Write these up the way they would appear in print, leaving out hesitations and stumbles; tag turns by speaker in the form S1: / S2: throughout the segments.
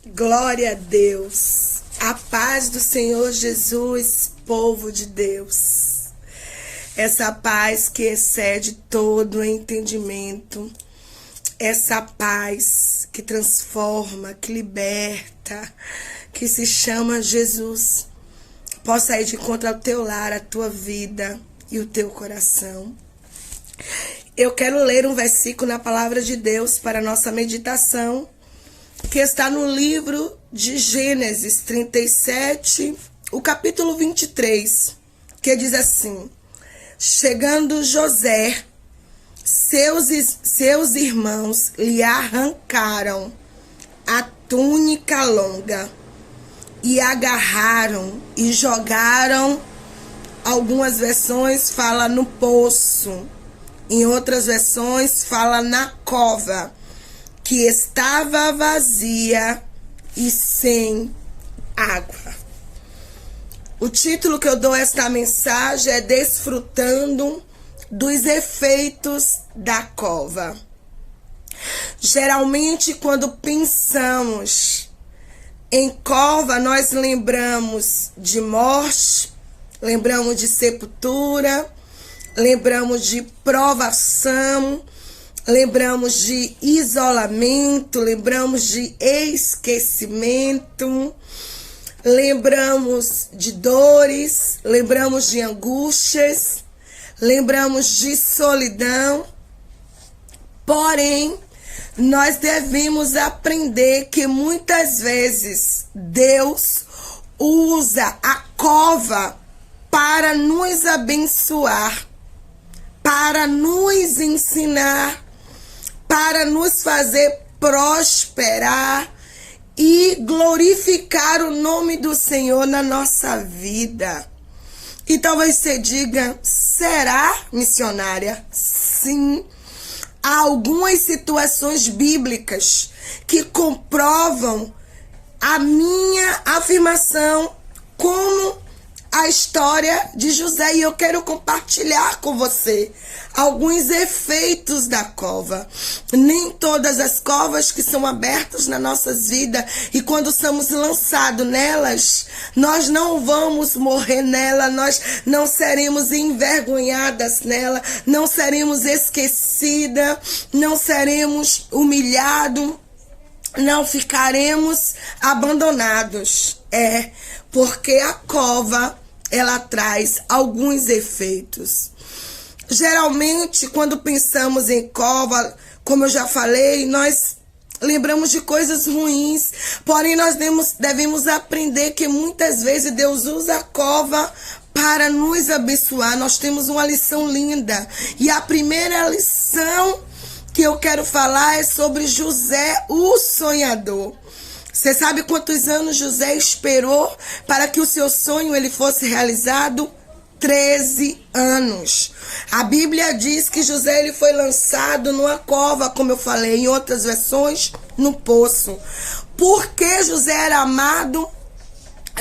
S1: Glória a Deus, a paz do Senhor Jesus, povo de Deus. Essa paz que excede todo o entendimento, essa paz que transforma, que liberta, que se chama Jesus, possa ir de encontro ao teu lar, a tua vida e o teu coração. Eu quero ler um versículo na palavra de Deus para a nossa meditação, que está no livro de Gênesis 37, o capítulo 23, que diz assim: chegando José, seus irmãos lhe arrancaram a túnica longa e agarraram e jogaram. Algumas versões fala no poço, em outras versões fala na cova, que estava vazia e sem água. O título que eu dou a esta mensagem é Desfrutando dos Efeitos da Cova. Geralmente, quando pensamos em cova, nós lembramos de morte, lembramos de sepultura, lembramos de provação, lembramos de isolamento, lembramos de esquecimento, lembramos de dores, lembramos de angústias, lembramos de solidão. Porém, nós devemos aprender que muitas vezes Deus usa a cova para nos abençoar, para nos ensinar, para nos fazer prosperar e glorificar o nome do Senhor na nossa vida. E talvez você diga: será, missionária? Sim. Há algumas situações bíblicas que comprovam a minha afirmação, como a história de José, e eu quero compartilhar com você alguns efeitos da cova. Nem todas as covas que são abertas nas nossas vidas, e quando somos lançados nelas, nós não vamos morrer nela, nós não seremos envergonhadas nela, não seremos esquecidas, não seremos humilhados, não ficaremos abandonados. Porque a cova, ela traz alguns efeitos. Geralmente, quando pensamos em cova, como eu já falei, nós lembramos de coisas ruins. Porém, nós devemos aprender que muitas vezes Deus usa a cova para nos abençoar. Nós temos uma lição linda. E a primeira lição que eu quero falar é sobre José, o sonhador. Você sabe quantos anos José esperou para que o seu sonho ele fosse realizado? 13 anos. A Bíblia diz que José ele foi lançado numa cova, como eu falei, em outras versões, no poço. Porque José era amado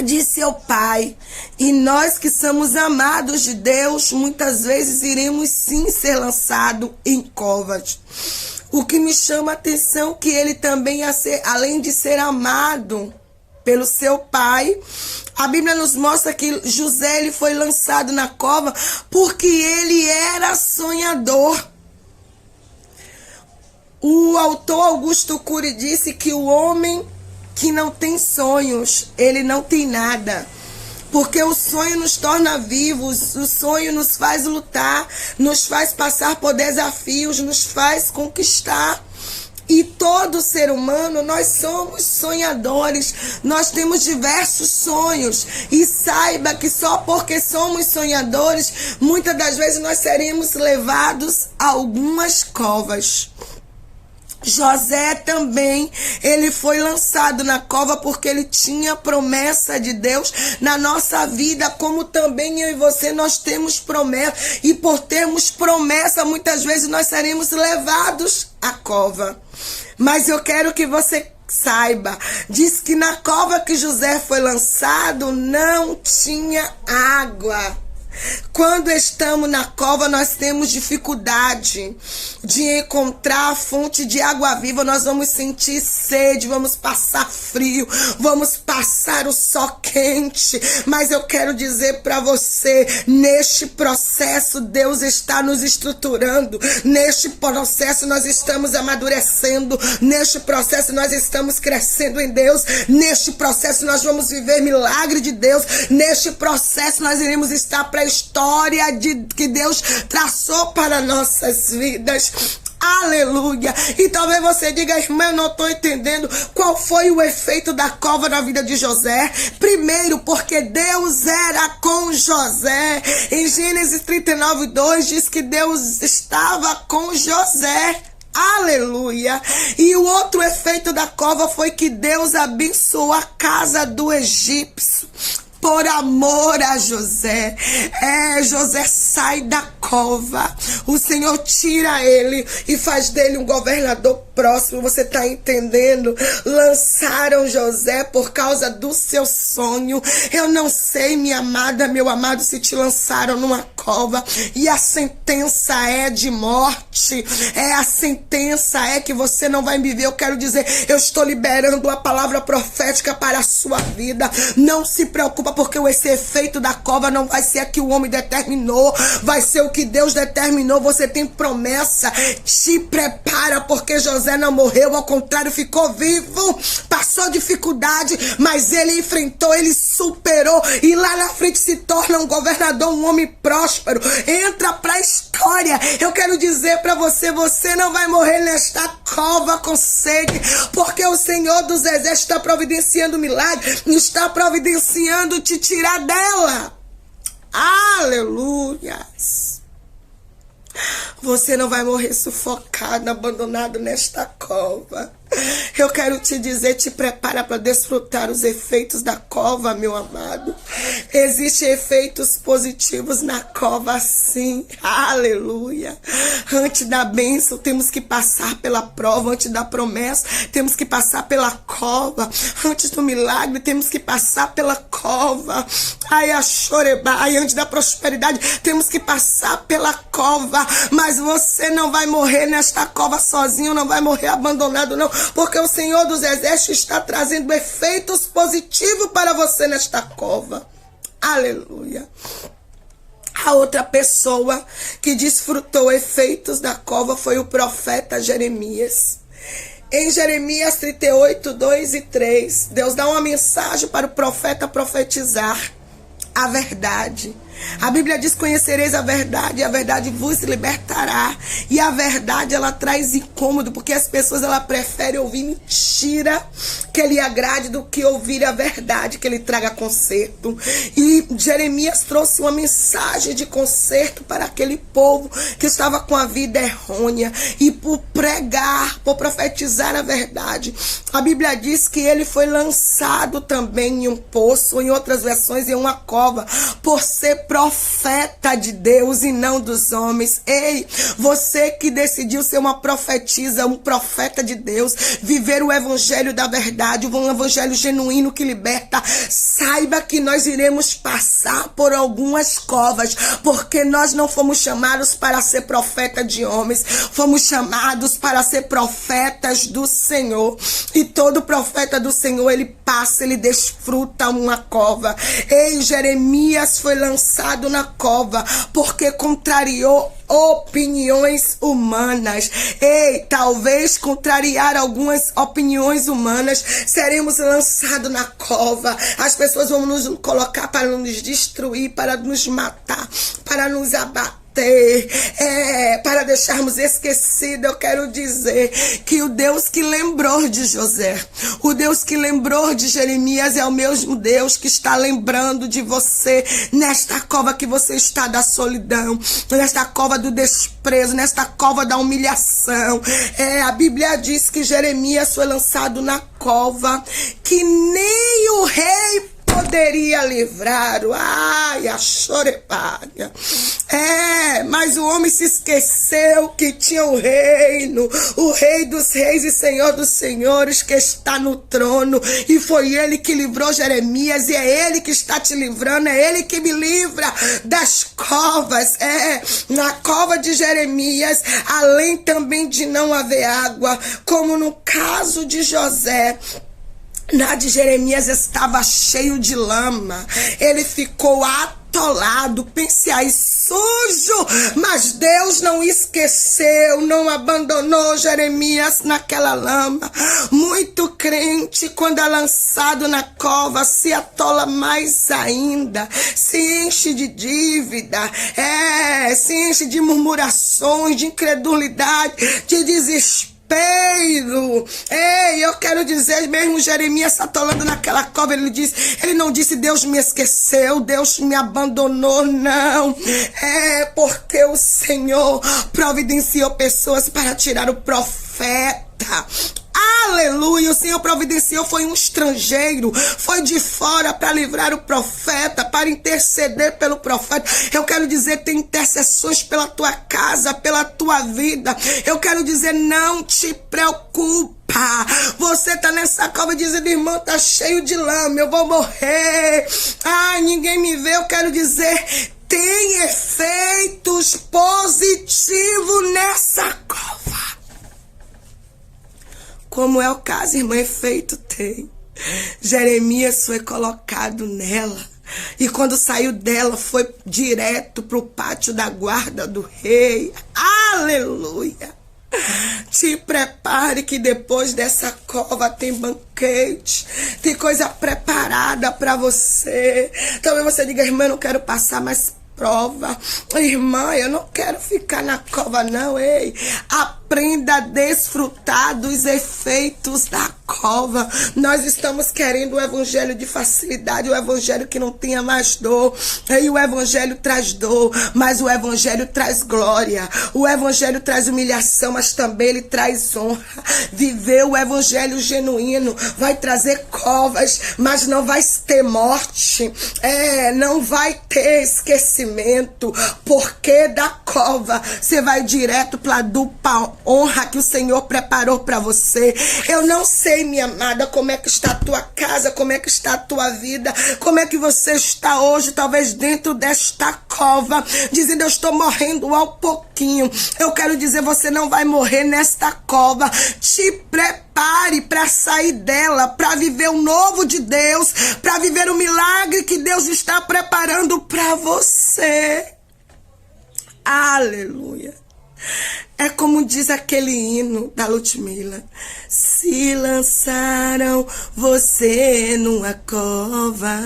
S1: de seu pai. E nós que somos amados de Deus, muitas vezes iremos sim ser lançados em covas. O que me chama a atenção é que ele também, além de ser amado pelo seu pai, a Bíblia nos mostra que José ele foi lançado na cova porque ele era sonhador. O autor Augusto Cury disse que o homem que não tem sonhos, ele não tem nada. Porque o sonho nos torna vivos, o sonho nos faz lutar, nos faz passar por desafios, nos faz conquistar. E todo ser humano, nós somos sonhadores, nós temos diversos sonhos. E saiba que só porque somos sonhadores, muitas das vezes nós seremos levados a algumas covas. José também, ele foi lançado na cova porque ele tinha promessa de Deus na nossa vida, como também eu e você, nós temos promessa, e por termos promessa, muitas vezes nós seremos levados à cova. Mas eu quero que você saiba, diz que na cova que José foi lançado não tinha água. Quando estamos na cova, nós temos dificuldade de encontrar a fonte de água viva. Nós vamos sentir sede, vamos passar frio, vamos passar o sol quente. Mas eu quero dizer para você, neste processo, Deus está nos estruturando. Neste processo, nós estamos amadurecendo. Neste processo, nós estamos crescendo em Deus. Neste processo, nós vamos viver milagre de Deus. Neste processo, nós iremos estar para a história que Deus traçou para nossas vidas. Aleluia. E talvez você diga, irmã, eu não estou entendendo qual foi o efeito da cova na vida de José. Primeiro, porque Deus era com José. Em Gênesis 39:2 diz que Deus estava com José. Aleluia. E o outro efeito da cova foi que Deus abençoou a casa do egípcio por amor a José. José sai da cova, o Senhor tira ele e faz dele um governador próximo. Você está entendendo? Lançaram José por causa do seu sonho. Eu não sei, minha amada, meu amado, se te lançaram numa cova e a sentença é de morte, a sentença é que você não vai viver. Eu quero dizer, eu estou liberando a palavra profética para a sua vida. Não se preocupa, porque esse efeito da cova não vai ser a que o homem determinou, vai ser o que Deus determinou. Você tem promessa, te prepara, porque José não morreu, ao contrário, ficou vivo, passou dificuldade, mas ele enfrentou, ele superou, e lá na frente se torna um governador, um homem próspero, entra para a história. Eu quero dizer para você, você não vai morrer nesta cova com sede, porque o Senhor dos Exércitos está providenciando milagre, está providenciando te tirar dela. Aleluias. Você não vai morrer sufocado, abandonado nesta cova. Eu quero te dizer, te prepara para desfrutar os efeitos da cova, meu amado. Existem efeitos positivos na cova, sim. Aleluia. Antes da bênção, temos que passar pela prova. Antes da promessa, temos que passar pela cova. Antes do milagre, temos que passar pela cova. Antes da prosperidade, temos que passar pela cova. Mas você não vai morrer nesta cova sozinho, não vai morrer abandonado, não. Porque o Senhor dos Exércitos está trazendo efeitos positivos para você nesta cova. Aleluia. A outra pessoa que desfrutou efeitos da cova foi o profeta Jeremias. Em Jeremias 38:2-3, Deus dá uma mensagem para o profeta profetizar a verdade. A Bíblia diz: conhecereis a verdade, e a verdade vos libertará. E a verdade, ela traz incômodo, porque as pessoas, ela preferem ouvir mentira que lhe agrade do que ouvir a verdade que lhe traga conserto. E Jeremias trouxe uma mensagem de conserto para aquele povo que estava com a vida errônea. E por pregar, por profetizar a verdade, a Bíblia diz que ele foi lançado também em um poço, ou em outras versões, em uma cova, por ser profeta de Deus e não dos homens. Ei, você que decidiu ser uma profetisa, um profeta de Deus, viver o evangelho da verdade, um evangelho genuíno que liberta, saiba que nós iremos passar por algumas covas, porque nós não fomos chamados para ser profeta de homens, fomos chamados para ser profetas do Senhor. E todo profeta do Senhor, ele passa, ele desfruta uma cova. Ei, Jeremias foi lançado na cova porque contrariou opiniões humanas. Ei, talvez contrariar algumas opiniões humanas, seremos lançados na cova. As pessoas vão nos colocar para nos destruir, para nos matar, para nos abater, para deixarmos esquecido. Eu quero dizer que o Deus que lembrou de José, o Deus que lembrou de Jeremias, é o mesmo Deus que está lembrando de você nesta cova que você está da solidão, nesta cova do desprezo, nesta cova da humilhação. A Bíblia diz que Jeremias foi lançado na cova, que nem o rei poderia livrá-lo. Ai, a chorebária. Mas o homem se esqueceu que tinha o reino, o rei dos reis e senhor dos senhores que está no trono, e foi ele que livrou Jeremias, e é ele que está te livrando, é ele que me livra das covas. Na cova de Jeremias, além também de não haver água, como no caso de José, na de Jeremias estava cheio de lama, ele ficou atolado, pense aí, sujo, mas Deus não esqueceu, não abandonou Jeremias naquela lama. Muito crente, quando é lançado na cova, se atola mais ainda, se enche de dívida, se enche de murmurações, de incredulidade, de desespero. Eu quero dizer, mesmo Jeremias se atolando naquela cova, ele não disse Deus me esqueceu, Deus me abandonou, não. Porque o Senhor providenciou pessoas para tirar o profeta. Aleluia, o Senhor providenciou, foi um estrangeiro, foi de fora para livrar o profeta, para interceder pelo profeta. Eu quero dizer, tem intercessões pela tua casa, pela tua vida. Eu quero dizer, não te preocupa. Você tá nessa cova dizendo, irmão, tá cheio de lama, eu vou morrer. Ninguém me vê. Eu quero dizer, tem efeitos positivos nessa cova. Como é o caso, irmã, efeito tem. Jeremias foi colocado nela. E quando saiu dela, foi direto para o pátio da guarda do rei. Aleluia! Te prepare que depois dessa cova tem banquete. Tem coisa preparada para você. Talvez você diga, irmã, eu não quero passar mais prova. Irmã, eu não quero ficar na cova, não. Aprenda a desfrutar dos efeitos da cova. Nós estamos querendo o evangelho de facilidade, o evangelho que não tenha mais dor. E o evangelho traz dor, mas o evangelho traz glória. O evangelho traz humilhação, mas também ele traz honra. Viver o evangelho genuíno vai trazer covas, mas não vai ter morte. Não vai ter esquecimento, porque da cova você vai direto para a dupla honra que o Senhor preparou para você. Eu não sei, minha amada, como é que está a tua casa, como é que está a tua vida, como é que você está hoje, talvez dentro desta cova, dizendo, eu estou morrendo ao pouquinho. Eu quero dizer, você não vai morrer nesta cova. Te prepare para sair dela, para viver o novo de Deus, para viver o milagre que Deus está preparando para você. Aleluia. É como diz aquele hino da Ludmilla: se lançaram você numa cova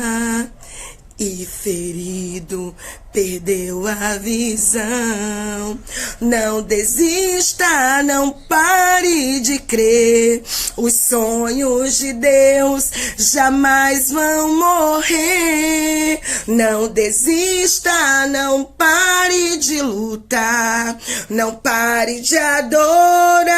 S1: e ferido perdeu a visão, não desista, não pare de crer, os sonhos de Deus jamais vão morrer. Não desista, não pare de lutar, não pare de adorar.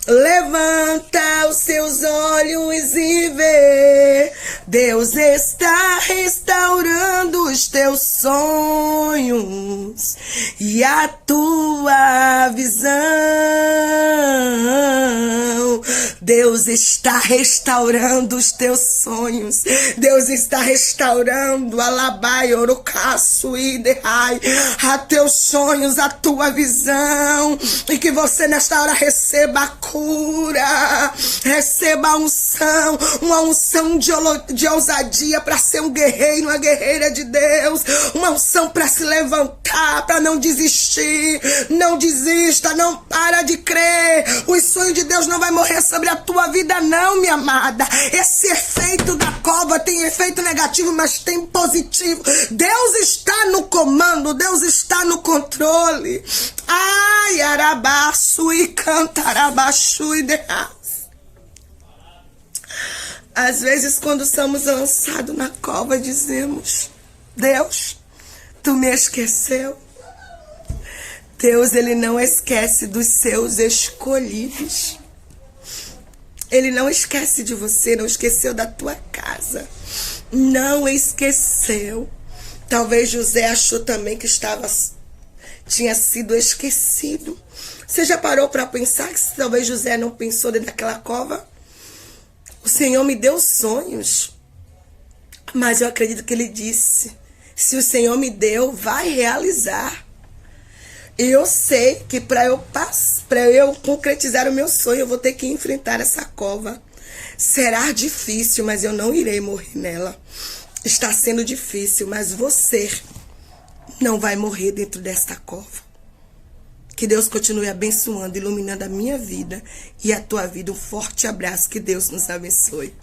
S1: Levanta os seus olhos e vê, Deus está restaurando os teus sonhos e a tua visão. Deus está restaurando os teus sonhos. Deus está restaurando Alabai, Orocaço e Derrai, a teus sonhos, a tua visão. E que você nesta hora receba a cura, receba a unção, uma unção de ousadia para ser um guerreiro, uma guerreira de Deus, uma unção para se levantar, para não desistir. Não desista, não para de crer. Os sonhos de Deus não vai morrer sobre a tua vida, não, minha amada. Esse efeito da cova tem efeito negativo, mas tem positivo. Deus está no comando, Deus está no controle. Ai, arabaço e cantarabaço e derras. Às vezes, quando somos lançados na cova, dizemos: Deus, tu me esqueceu. Deus, ele não esquece dos seus escolhidos. Ele não esquece de você, não esqueceu da tua casa. Não esqueceu. Talvez José achou também que tinha sido esquecido. Você já parou para pensar que talvez José não pensou dentro daquela cova? O Senhor me deu sonhos, mas eu acredito que ele disse: se o Senhor me deu, vai realizar. Eu sei que para eu concretizar o meu sonho, eu vou ter que enfrentar essa cova. Será difícil, mas eu não irei morrer nela. Está sendo difícil, mas você não vai morrer dentro desta cova. Que Deus continue abençoando, iluminando a minha vida e a tua vida. Um forte abraço. Que Deus nos abençoe.